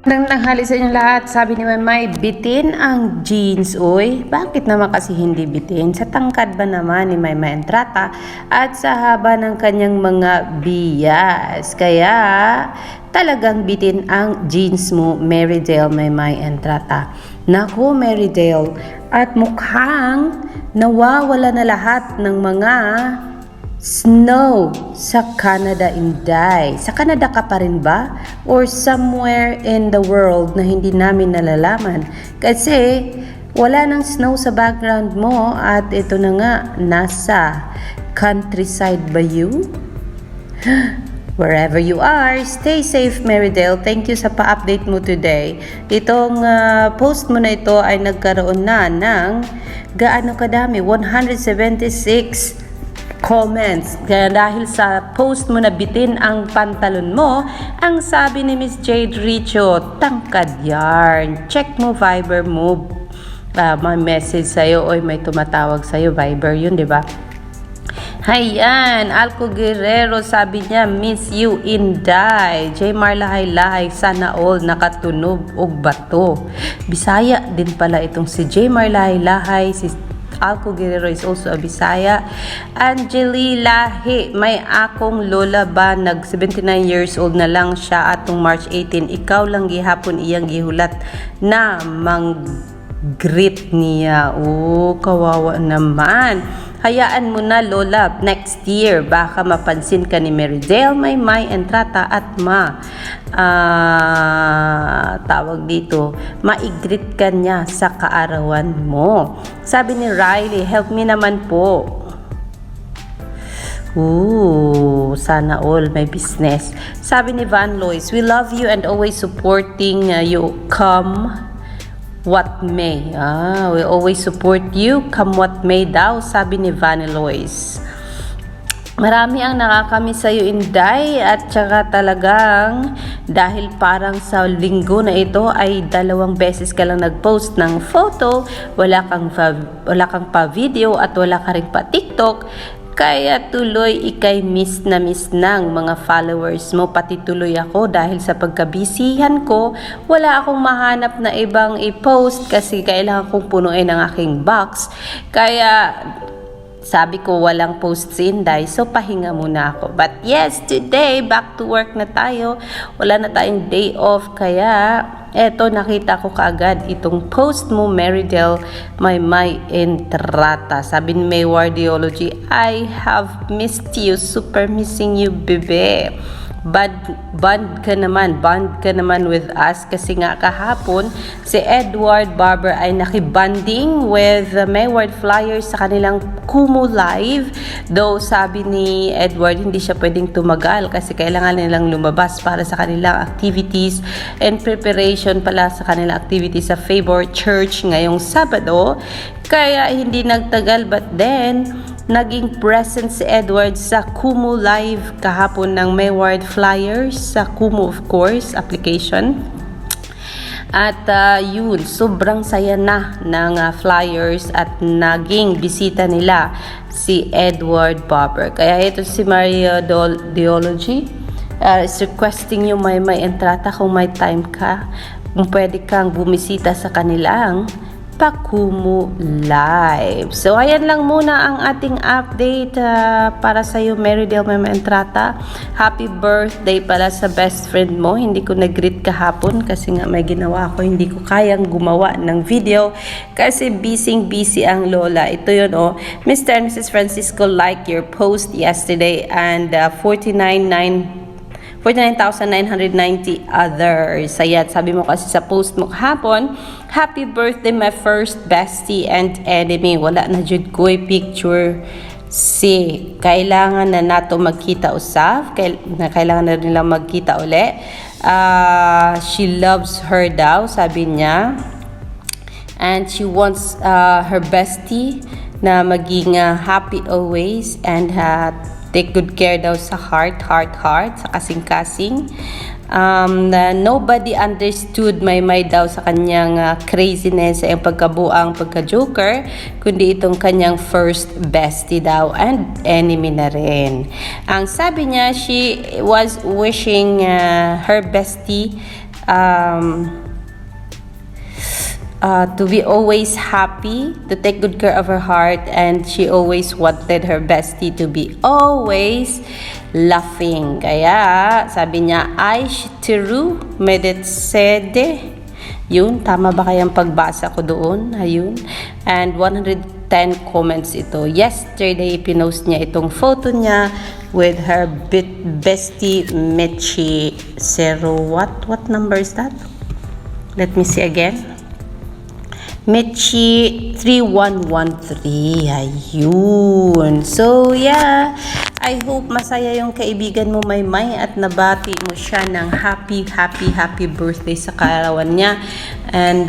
Magandang tanghali sa inyo lahat. Sabi ni Mamay, bitin ang jeans, oy. Bakit naman kasi hindi bitin? Sa tangkad ba naman ni Maymay Entrata at sa haba ng kanyang mga biyas. Kaya talagang bitin ang jeans mo, Marydale Maymay Entrata. Naku, Marydale, at mukhang nawawala na lahat ng mga snow sa Canada, Inday. Sa Canada ka pa rin ba? Or somewhere in the world na hindi namin nalalaman? Kasi wala nang snow sa background mo at ito na nga, nasa countryside ba you? Wherever you are, stay safe, Marydale. Thank you sa pa-update mo today. Itong post mo na ito ay nagkaroon na ng gaano kadami? 176 comments. Kaya dahil sa post mo na bitin ang pantalon mo, ang sabi ni Miss Jade Richo, tangkad yarn. Check mo Viber mo. May message sa'yo o may tumatawag sa'yo. Viber yun, di ba? Hayan, Alco Guerrero, sabi niya, miss you, Inday. J. Marlahay-lahay, sana all nakatunog og bato. Bisaya din pala itong si J. Marlahay-lahay, si Alco Guerrero is also a Bisaya. Angeli Lahi, may akong lola ba nag 79 years old na lang siya atong March 18. Ikaw lang gihapon iyang gihulat na mang-greet niya. Oh, kawawa naman. Hayaan mo na lola, next year baka mapansin ka ni Marydale Maymay Entrata at tawag dito, maigrit ka niya sa kaarawan mo. Sabi ni Riley, help me naman po. Ooh, sana all may business. Sabi ni Van Lois, we love you and always supporting you. Come what may. We always support you, come what may daw, sabi ni Van Lois. Marami ang nakakamiss sa'yo, Inday, at saka talagang dahil parang sa linggo na ito ay 2 beses ka lang nag-post ng photo, wala kang pa video at wala ka rin pa TikTok. Kaya tuloy ikay miss na miss ng mga followers mo, pati tuloy ako dahil sa pagkabisihan ko, wala akong mahanap na ibang i-post kasi kailangan kong punuin ang aking box. Kaya sabi ko walang post si Inday, so pahinga muna ako. But yes, today back to work na tayo. Wala na tayong day off, kaya eto nakita ko kaagad itong post mo, Marydale Maymay Entrata. Sabi ni May Wardiology, I have missed you, super missing you, bebe. Bond ka naman with us kasi nga kahapon si Edward Barber ay nakibanding with Mayward Flyers sa kanilang Kumu Live. Though sabi ni Edward hindi siya pwedeng tumagal kasi kailangan nilang lumabas para sa kanilang activities and preparation pala sa kanilang activities sa Favor Church ngayong Sabado. Kaya hindi nagtagal, but then naging present si Edward sa Kumu Live kahapon ng Mayward Flyers sa Kumu, of course, application. At yun, sobrang saya na ng Flyers at naging bisita nila si Edward Barber. Kaya ito si Maria Diology is requesting you Maymay Entrata kung may time ka, kung pwede kang bumisita sa kanilang Kumu Live. So, ayan lang muna ang ating update para sa iyo, Marydale Maymay Entrata. Happy birthday pala sa best friend mo. Hindi ko nag-greet kahapon kasi nga may ginawa ako. Hindi ko kayang gumawa ng video kasi busy ang lola. Ito yun, oh. Mr. and Mrs. Francisco liked your post yesterday and 49,990 others. Ayan, sabi mo kasi sa post mo kahapon, happy birthday my first bestie and enemy. Wala na jud ko'y picture si. Kailangan na nato magkita usaf. Kailangan na nila magkita uli. She loves her daw, sabi niya. And she wants her bestie na maging happy always and take good care daw sa heart, sa kasing-kasing. Nobody understood Maymay daw sa kanyang craziness sa pagkabuang pagka-joker, kundi itong kanyang first bestie daw and enemy na rin. Ang sabi niya, she was wishing her bestie um, to be always happy, to take good care of her heart, and she always wanted her bestie to be always laughing. Kaya, sabi niya, Aish Tiru Medetsede. Yun, tama ba kayang pagbasa ko doon? Ayun. And 110 comments ito. Yesterday, pinost niya itong photo niya with her bestie Mechi Zero. What number is that? Let me see again. Mechi 3113. Ayun. So, yeah. I hope masaya yung kaibigan mo, Maymay, at nabati mo siya ng happy birthday sa kaarawan niya. And,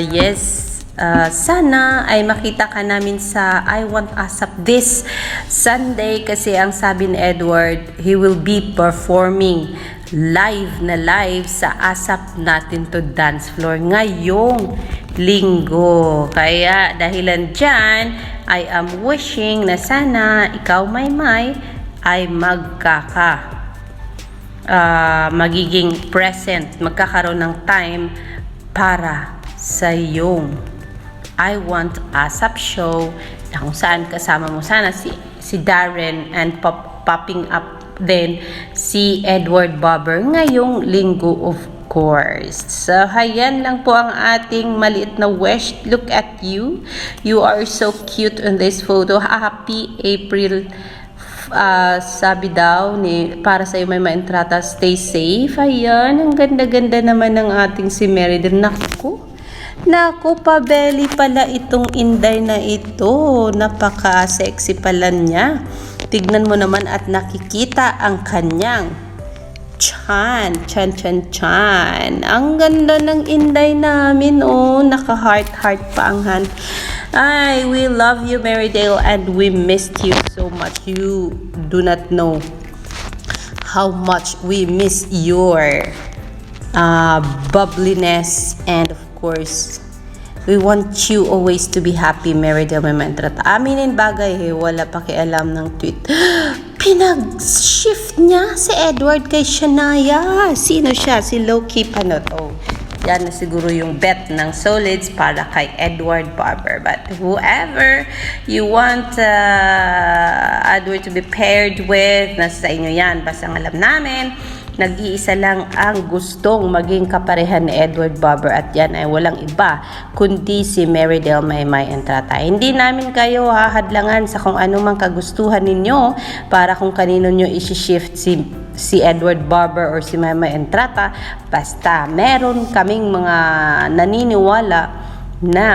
yes, sana ay makita ka namin sa I Want ASAP this Sunday kasi ang sabi ni Edward, he will be performing live sa ASAP Natin to Dance Floor ngayong linggo. Kaya dahilan dyan, I am wishing na sana ikaw, Maymay, ay magiging present, magkakaroon ng time para sa iyong I Want ASAP show na kung saan kasama mo sana si Darren and popping up din si Edward Bobber ngayong linggo, of course. So, hayan lang po ang ating maliit na wish. Look at you. You are so cute in this photo. Happy April. Sabi daw para sa iyo, Maymay Entrata, stay safe. Ayan, ang ganda-ganda naman ng ating si Meridel. Naku, pabeli pala itong Inday na ito. Napaka-sexy pala niya. Tignan mo naman at nakikita ang kanyang chan. Ang ganda ng Inday namin, oh. Naka-heart pa ang hand. Ay, we love you, Meridel, and we missed you so much. You do not know how much we miss your bubbliness, and of course, we want you always to be happy, Meridel Entrata. Aminin bagay, wala pakialam ng tweet. Pinag-shift niya si Edward kay Shania. Sino siya? Si Loki Panot. Oh, yan na siguro yung bet ng Solids para kay Edward Bobber. But whoever you want Edward to be paired with, nasa inyo yan. Basta ang alam namin, nag-iisa lang ang gustong maging kaparehan ni Edward Bobber, at yan ay walang iba kundi si Meridel Maymay Entrata. Hindi namin kayo hahadlangan sa kung anumang kagustuhan ninyo para kung kanino nyo isi-shift si Edward Bobber or si Maymay Entrata. Basta meron kaming mga naniniwala na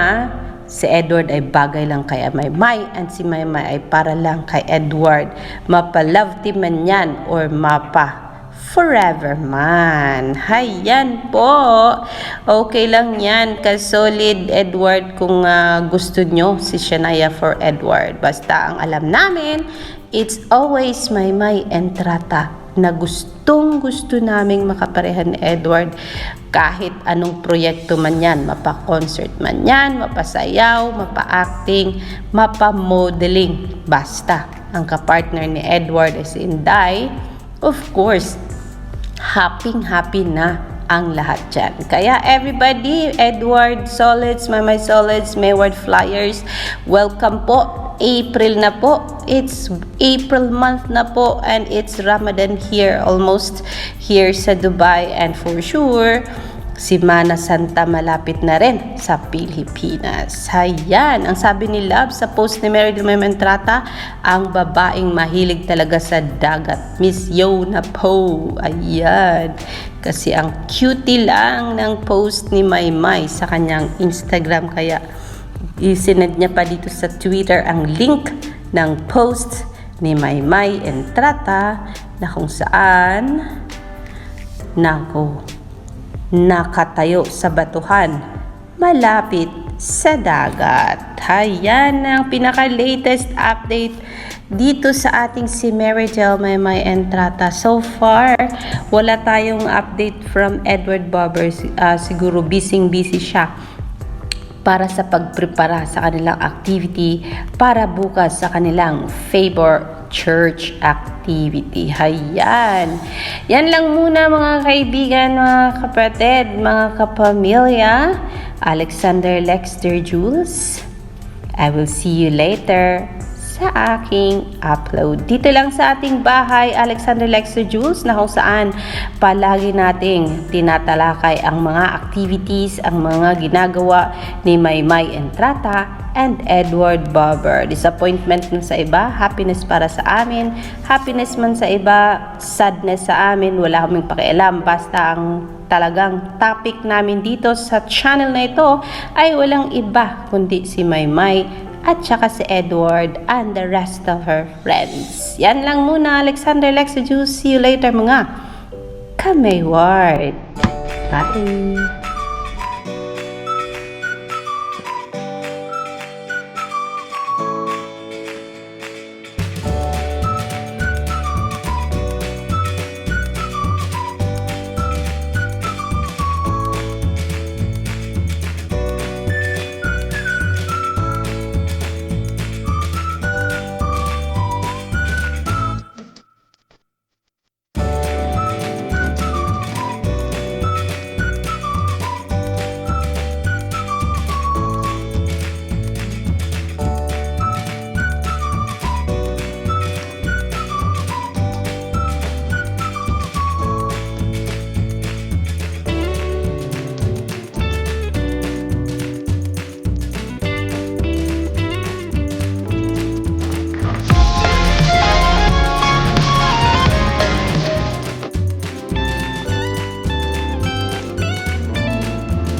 si Edward ay bagay lang kay Maymay and si Maymay ay para lang kay Edward. Mapa-love team man yan or forever man. Hayan po. Okay lang yan. Ka-solid, Edward, kung gusto nyo si Shania for Edward. Basta ang alam namin, it's always Maymay Entrata na gustong-gusto naming makaparehan ni Edward kahit anong proyekto man yan. Mapa-concert man yan, mapasayaw, mapa-acting, mapa-modeling. Basta ang kapartner ni Edward is Inday. Of course, happy na ang lahat dyan. Kaya everybody, Edward Solids, Maymay Solids, Mayward Flyers, welcome po. April na po. It's April month na po, and it's Ramadan here, almost here sa Dubai, and for sure, Semana Santa malapit na rin sa Pilipinas. Hayan, ang sabi ni Love sa post ni Meridel Maymay Entrata, ang babaeng mahilig talaga sa dagat. Miss Yona Po. Ayan. Kasi ang cutie lang ng post ni Maymay sa kanyang Instagram. Kaya isinad niya pa dito sa Twitter ang link ng post ni Maymay Entrata na kung saan nakatayo sa batuhan malapit sa dagat. Ayan ang pinaka-latest update dito sa ating si Meridel Maymay Entrata. So far, wala tayong update from Edward Bobber. Siguro busy siya para sa pagprepara sa kanilang activity para bukas sa kanilang church activity. Hayan. Yan lang muna mga kaibigan, mga kapatid, mga kapamilya. Alexander Lexter Jules. I will see you later sa aking upload. Dito lang sa ating bahay, Alexander Lexter Jules, na kung saan palagi nating tinatalakay ang mga activities, ang mga ginagawa ni Maymay Entrata and Edward Barber. Disappointment man sa iba, happiness para sa amin. Happiness man sa iba, sadness sa amin. Wala kaming pakialam. Basta ang talagang topic namin dito sa channel na ito ay walang iba kundi si Maymay at saka si Edward and the rest of her friends. Yan lang muna, Alexander Lexter Jules. See you later mga Kamayward. Bye!